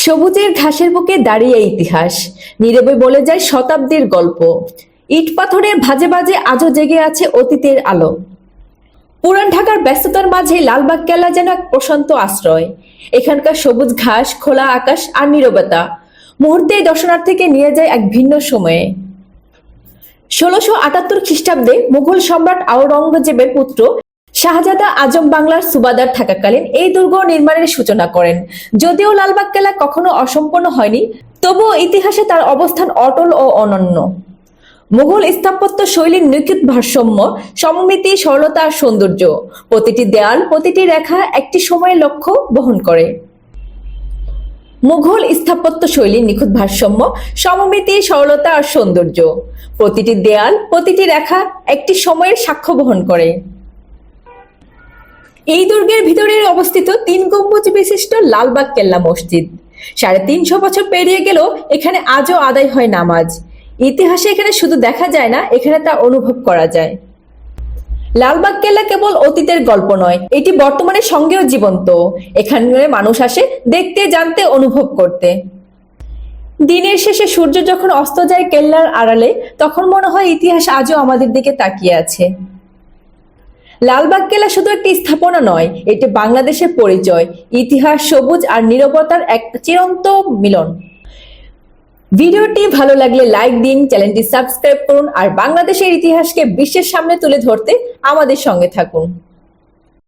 সবুজের ঘাসের বুকে দাঁড়িয়ে ইতিহাস নীরবে বলে যায় শতাব্দীর গল্প। ইট পাথরের ভাজে ভাজে আজও জেগে আছে অতীতের আলো। পুরান ঢাকার ব্যস্ততার মাঝে লালবাগ কেল্লা যেন এক প্রশান্ত আশ্রয়। এখানকার সবুজ ঘাস, খোলা আকাশ আর নীরবতা মুহূর্তেই দর্শনার্থীকে নিয়ে যায় এক ভিন্ন সময়ে। ১৬৭৮ খ্রিস্টাব্দে মুঘল সম্রাট আওরঙ্গজেবের পুত্র শাহজাদা আজম বাংলার সুবাদার থাকাকালীন এই দুর্গ নির্মাণের সূচনা করেন। যদিও লালবাগ কেল্লা কখনো অসম্পূর্ণ হয়নি, তবুও ইতিহাসে তার অবস্থান অটল ও অনন্য। মুঘল স্থাপত্য শৈলীর নিখুঁত ভারসাম্য, সমমিতি, সরলতা আর সৌন্দর্য, প্রতিটি দেয়াল, প্রতিটি রেখা একটি সময়ের লক্ষ্য বহন করে। মুঘল স্থাপত্য শৈলীর নিখুঁত ভারসাম্য, সমমিতি, সরলতা আর সৌন্দর্য, প্রতিটি দেয়াল, প্রতিটি রেখা একটি সময়ের সাক্ষ্য বহন করে। এই দুর্গের ভিতরে অবস্থিত ৩ গম্বুজ বিশিষ্ট লালবাগ কেল্লা মসজিদ। ৩৫০ বছর পেরিয়ে গেলেও এখানে আজও আদায় হয় নামাজ। ইতিহাসে এখানে শুধু দেখা যায় না, এখানে তা অনুভব করা যায়। লালবাগ কেল্লা কেবল অতীতের গল্প নয়, এটি বর্তমানের সঙ্গেও জীবন্ত। এখানে মানুষ আসে দেখতে, জানতে, অনুভব করতে। দিনের শেষে সূর্য যখন অস্ত যায় কেল্লার আড়ালে, তখন মনে হয় ইতিহাস আজও আমাদের দিকে তাকিয়ে আছে। লালবাগ কেল্লা শুধু একটি স্থাপনা নয়, এটি বাংলাদেশের পরিচয়, ইতিহাস, সবুজ আর নীরবতার এক চিরন্ত মিলন। ভিডিওটি ভালো লাগলে লাইক দিন, চ্যানেলটি সাবস্ক্রাইব করুন আর বাংলাদেশের ইতিহাসকে বিশ্বের সামনে তুলে ধরতে আমাদের সঙ্গে থাকুন।